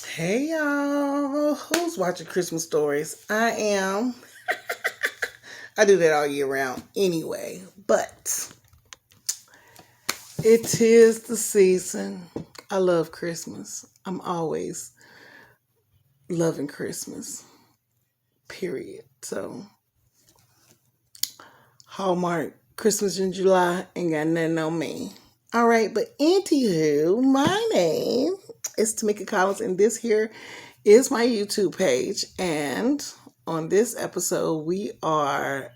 Hey y'all, who's watching Christmas stories? I am. I do that all year round anyway, but it is the season. I love Christmas. I'm always loving Christmas, period. So, Hallmark, Christmas in July ain't got nothing on me. All right, but anywho, my name is Tamika Collins, and this here is my YouTube page. And on this episode, we are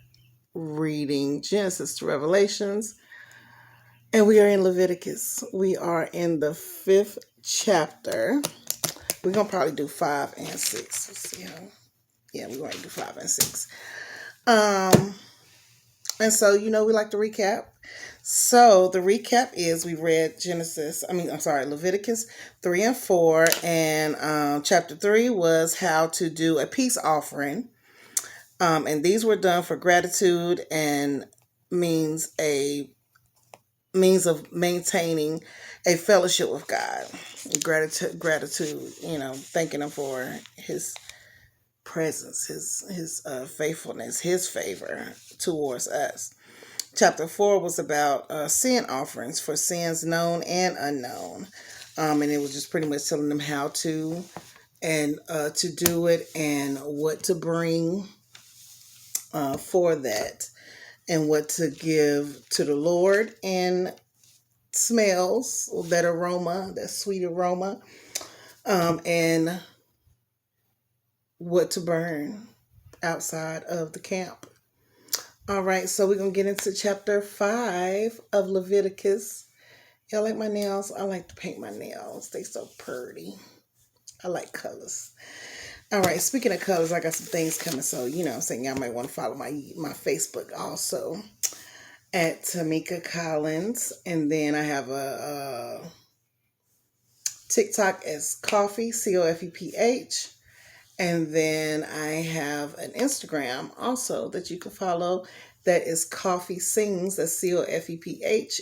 reading Genesis to Revelations, and we are in Leviticus. We are in the 5th chapter. We're gonna probably do 5 and 6. Let's see how. Yeah, we're going to do 5 and 6. Um, and so we like to recap. So the recap is we read Leviticus 3 and 4, and chapter 3 was how to do a peace offering. And these were done for gratitude and means of maintaining a fellowship with God. Gratitude, thanking Him for His presence, His faithfulness, His favor towards us. Chapter 4 was about sin offerings for sins known and unknown, and it was just pretty much telling them how to and to do it and what to bring for that, and what to give to the Lord, and smells, that aroma, that sweet aroma, and what to burn outside of the camp. All right, so we're going to get into chapter 5 of Leviticus. Y'all like my nails? I like to paint my nails. They so pretty. I like colors. All right, speaking of colors, I got some things coming, so I'm saying y'all might want to follow my Facebook also at Tamika Collins, and then I have a TikTok as Coffee, COFEPH, and then I have an Instagram also that you can follow. That is Coffee Sings. That's COFEPHSINGS,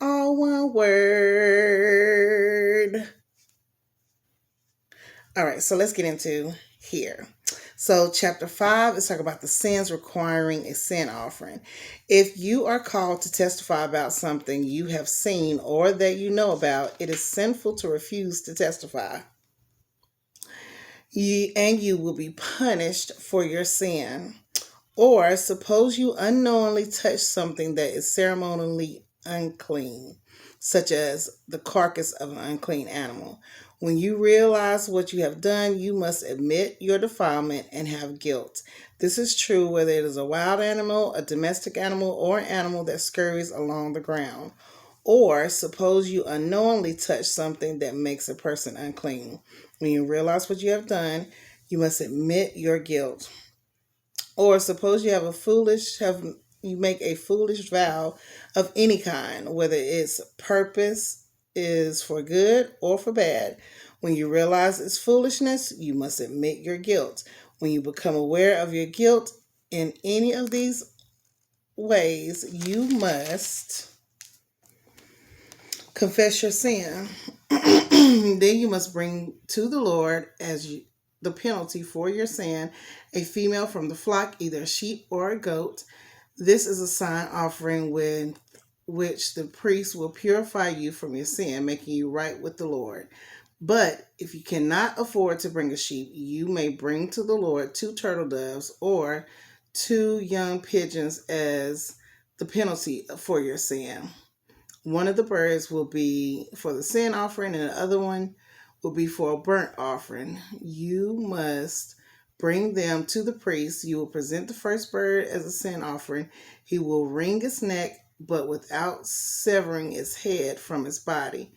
all one word. All right, so let's get into here. So chapter 5 is talking about the sins requiring a sin offering. If you are called to testify about something you have seen or that you know about, it is sinful to refuse to testify. You will be punished for your sin. Or suppose you unknowingly touch something that is ceremonially unclean, such as the carcass of an unclean animal. When you realize what you have done, you must admit your defilement and have guilt. This is true whether it is a wild animal, a domestic animal, or an animal that scurries along the ground. Or suppose you unknowingly touch something that makes a person unclean. When you realize what you have done, you must admit your guilt. Or suppose you you make a foolish vow of any kind, whether its purpose is for good or for bad. When you realize its foolishness, you must admit your guilt. When you become aware of your guilt in any of these ways, you must confess your sin. Then you must bring to the Lord the penalty for your sin a female from the flock, either a sheep or a goat. This is a sign offering with which the priest will purify you from your sin, making you right with the Lord. But if you cannot afford to bring a sheep, you may bring to the Lord 2 turtle doves or 2 young pigeons as the penalty for your sin. One of the birds will be for the sin offering, and the other one will be for a burnt offering. You must bring them to the priest. You will present the first bird as a sin offering. He will wring its neck, but without severing its head from its body.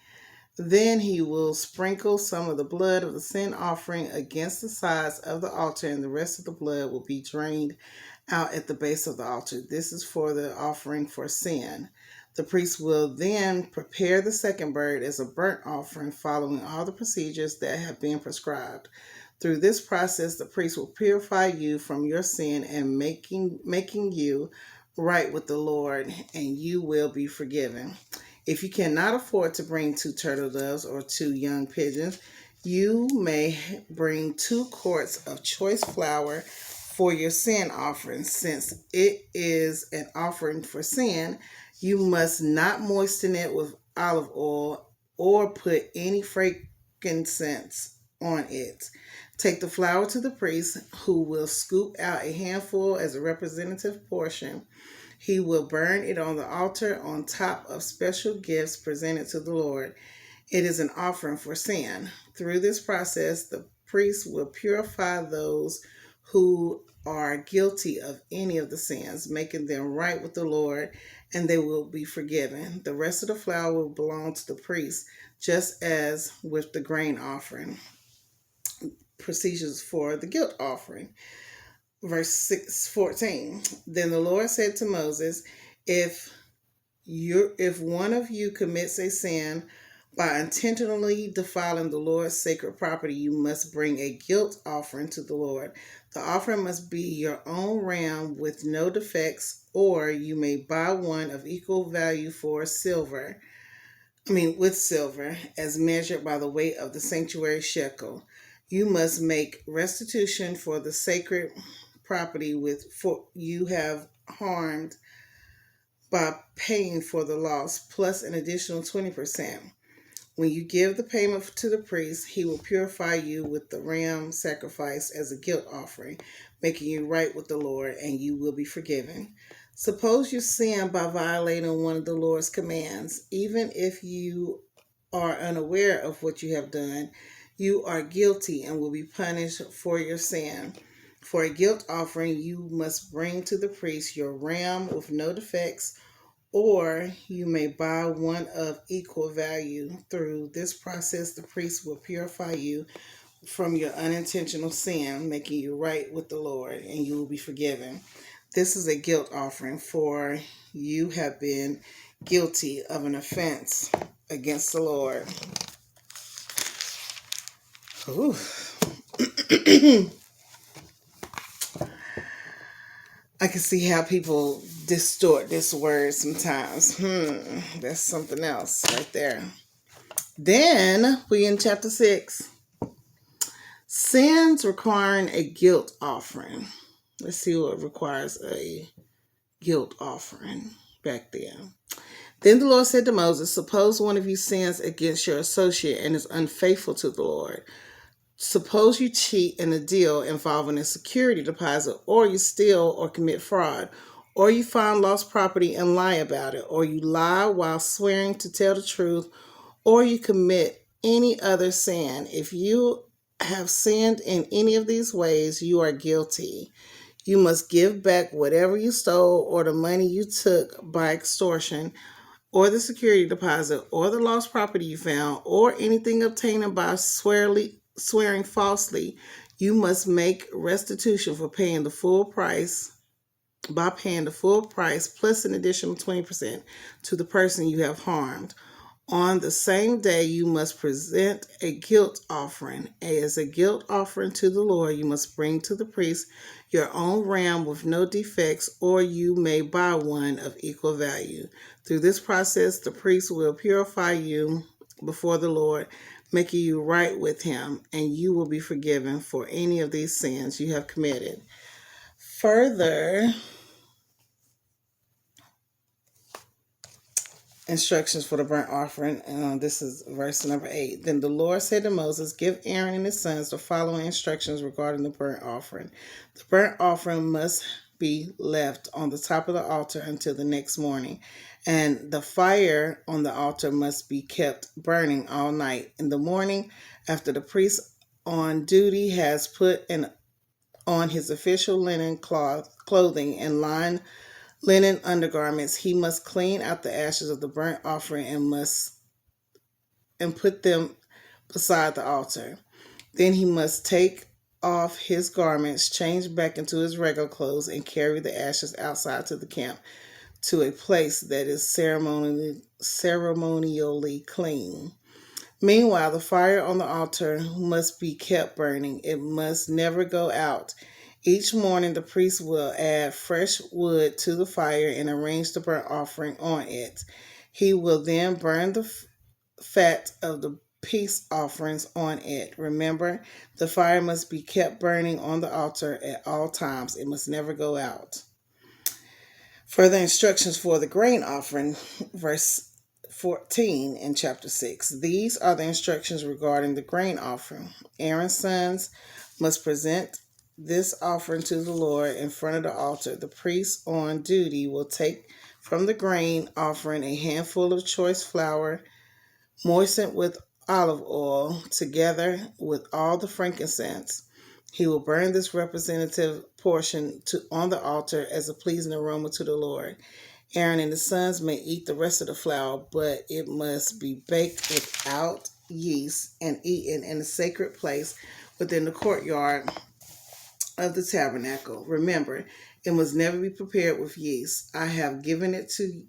Then he will sprinkle some of the blood of the sin offering against the sides of the altar, and the rest of the blood will be drained out at the base of the altar. This is for the offering for sin. The priest will then prepare the second bird as a burnt offering, following all the procedures that have been prescribed. Through this process, the priest will purify you from your sin and making you right with the Lord, and you will be forgiven. If you cannot afford to bring 2 turtle doves or 2 young pigeons, you may bring 2 quarts of choice flour for your sin offering. Since it is an offering for sin, you must not moisten it with olive oil or put any frankincense on it. Take the flour to the priest, who will scoop out a handful as a representative portion. He will burn it on the altar on top of special gifts presented to the Lord. It is an offering for sin. Through this process, the priest will purify those who are guilty of any of the sins, making them right with the Lord, and they will be forgiven. The rest of the flour will belong to the priest, just as with the grain offering. Procedures for the guilt offering. Verse 14. Then the Lord said to Moses, if one of you commits a sin by intentionally defiling the Lord's sacred property, you must bring a guilt offering to the Lord. The offering must be your own ram with no defects, or you may buy one of equal value with silver, as measured by the weight of the sanctuary shekel. You must make restitution for the sacred property you have harmed by paying for the loss, plus an additional 20%. When you give the payment to the priest, he will purify you with the ram sacrifice as a guilt offering, making you right with the Lord, and you will be forgiven. Suppose you sin by violating one of the Lord's commands. Even if you are unaware of what you have done, you are guilty and will be punished for your sin. For a guilt offering, you must bring to the priest your ram with no defects, or you may buy one of equal value. Through this process, the priest will purify you from your unintentional sin, making you right with the Lord, and you will be forgiven. This is a guilt offering, for you have been guilty of an offense against the Lord. Ooh. I can see how people distort this word sometimes. That's something else right there. Then we in chapter 6. Sins requiring a guilt offering. Let's see what requires a guilt offering back then. Then the Lord said to Moses, suppose one of you sins against your associate and is unfaithful to the Lord. Suppose you cheat in a deal involving a security deposit, or you steal or commit fraud, or you find lost property and lie about it, or you lie while swearing to tell the truth, or you commit any other sin. If you have sinned in any of these ways, you are guilty. You must give back whatever you stole or the money you took by extortion, or the security deposit, or the lost property you found, or anything obtained by swearing falsely. You must make restitution for paying the full price plus an additional 20% to the person you have harmed. On the same day, you must present a guilt offering. As a guilt offering to the Lord, you must bring to the priest your own ram with no defects, or you may buy one of equal value. Through this process, the priest will purify you before the Lord, making you right with him, and you will be forgiven for any of these sins you have committed. Further instructions for the burnt offering. This is verse number 8. Then the Lord said to Moses, give Aaron and his sons the following instructions regarding the burnt offering. The burnt offering must be left on the top of the altar until the next morning, and the fire on the altar must be kept burning all night. In the morning, after the priest on duty has put on his official linen clothing and linen undergarments, he must clean out the ashes of the burnt offering and put them beside the altar. Then he must take off his garments, change back into his regular clothes, and carry the ashes outside to the camp, to a place that is ceremonially clean. Meanwhile, the fire on the altar must be kept burning. It must never go out. Each morning, the priest will add fresh wood to the fire and arrange the burnt offering on it. He will then burn the fat of the peace offerings on it. Remember, the fire must be kept burning on the altar at all times. It must never go out. Further instructions for the grain offering, verse 14 in chapter 6. These are the instructions regarding the grain offering. Aaron's sons must present this offering to the Lord in front of the altar. The priest on duty will take from the grain offering a handful of choice flour moistened with olive oil together with all the frankincense. He will burn this representative portion on the altar as a pleasing aroma to the Lord. Aaron and his sons may eat the rest of the flour, but it must be baked without yeast and eaten in a sacred place within the courtyard of the tabernacle. Remember, it must never be prepared with yeast. I have given it to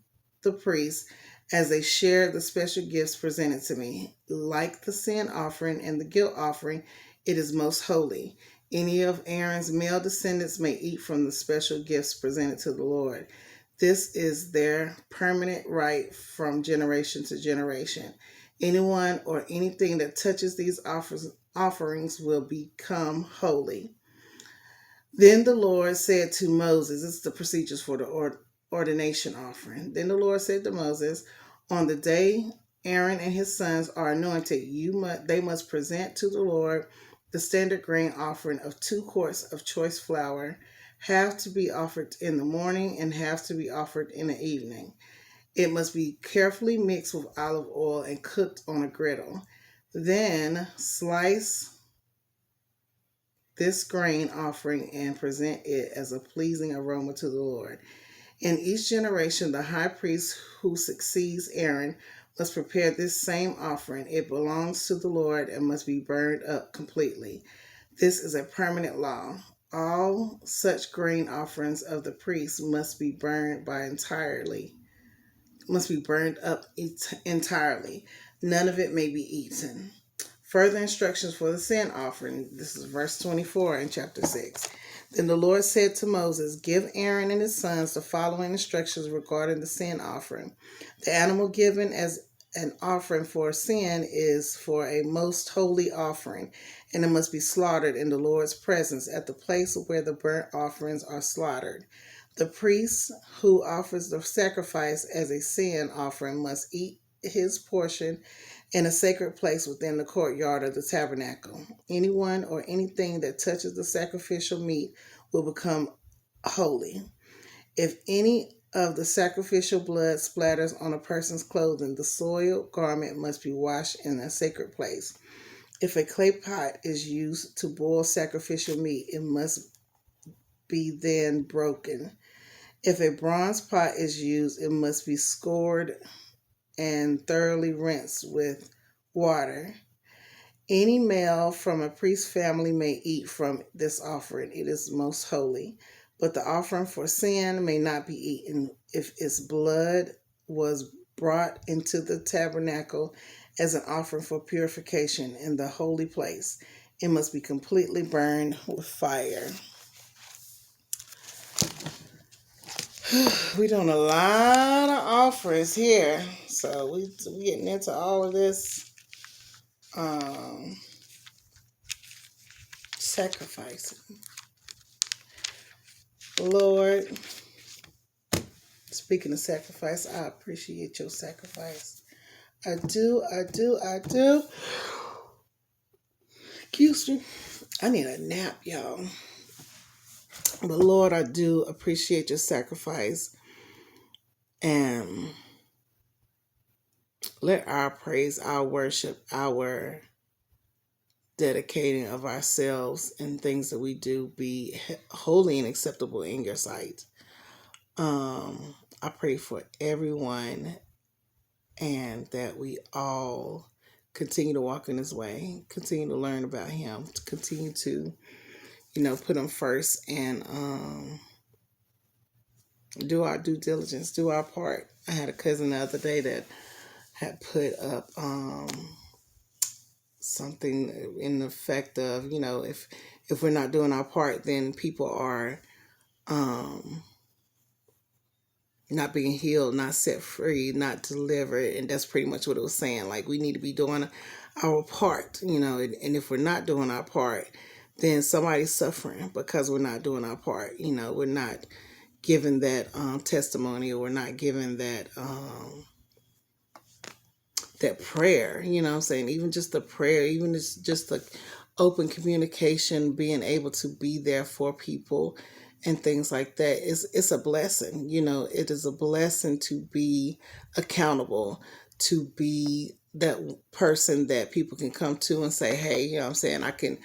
the priests as they share the special gifts presented to me. Like the sin offering and the guilt offering, it is most holy. Any of Aaron's male descendants may eat from the special gifts presented to the Lord. This is their permanent right from generation to generation. Anyone or anything that touches these offerings will become holy. Then the Lord said to Moses, this is the procedures for the ordination offering. Then the Lord said to Moses, on the day Aaron and his sons are anointed, they must present to the Lord the standard grain offering of 2 quarts of choice flour, half to be offered in the morning and half to be offered in the evening. It must be carefully mixed with olive oil and cooked on a griddle. Then slice this grain offering and present it as a pleasing aroma to the Lord. In each generation, the high priest who succeeds Aaron must prepare this same offering. It belongs to the Lord and must be burned up completely. This is a permanent law. All such grain offerings of the priest must be burned up entirely. None of it may be eaten. Further instructions for the sin offering. This is verse 24 in chapter 6. Then the Lord said to Moses, give Aaron and his sons the following instructions regarding the sin offering. The animal given as an offering for sin is for a most holy offering, and it must be slaughtered in the Lord's presence at the place where the burnt offerings are slaughtered. The priest who offers the sacrifice as a sin offering must eat his portion in a sacred place within the courtyard of the tabernacle. Anyone or anything that touches the sacrificial meat will become holy. If any of the sacrificial blood splatters on a person's clothing, the soiled garment must be washed in a sacred place. If a clay pot is used to boil sacrificial meat, it must be then broken. If a bronze pot is used, it must be scoured and thoroughly rinsed with water. Any male from a priest's family may eat from this offering. It is most holy. But the offering for sin may not be eaten if its blood was brought into the tabernacle as an offering for purification in the holy place. It must be completely burned with fire. We're doing a lot of offerings here. So we're getting into all of this sacrificing. Lord, speaking of sacrifice, I appreciate your sacrifice. I do. Excuse me. I need a nap, y'all. But Lord, I do appreciate your sacrifice. And let our praise, our worship, our dedicating of ourselves and things that we do be holy and acceptable in your sight. I pray for everyone and that we all continue to walk in his way, continue to learn about him, to continue to, put him first and do our due diligence, do our part. I had a cousin the other day that had put up something in the effect of, if we're not doing our part, then people are not being healed, not set free, not delivered. And that's pretty much what it was saying. Like, we need to be doing our part, and if we're not doing our part, then somebody's suffering because we're not doing our part. We're not giving that testimony, or we're not giving that prayer, what I'm saying? Even just the prayer, even just the open communication, being able to be there for people and things like that, it's a blessing. It is a blessing to be accountable, to be that person that people can come to and say, hey, what I'm saying, I can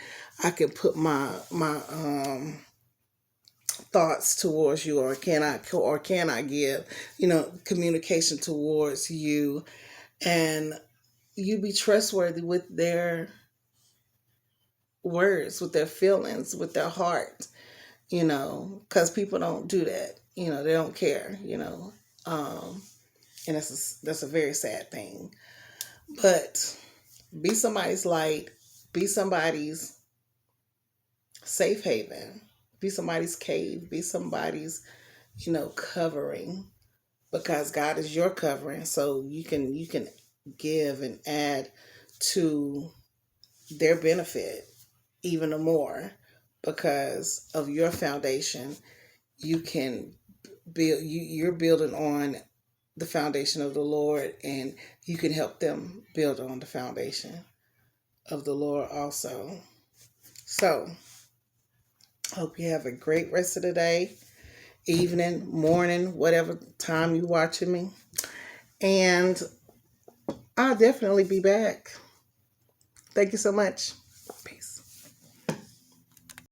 put my thoughts towards you, or can I give communication towards you, and you be trustworthy with their words, with their feelings, with their heart, because people don't do that. They don't care, and that's a very sad thing. But be somebody's light, be somebody's safe haven, be somebody's cave, be somebody's, covering, because God is your covering. So you can give and add to their benefit even more, because of your foundation. You can you're building on the foundation of the Lord, and you can help them build on the foundation of the Lord also. So, hope you have a great rest of the day, evening, morning, whatever time you're watching me. And I'll definitely be back. Thank you so much.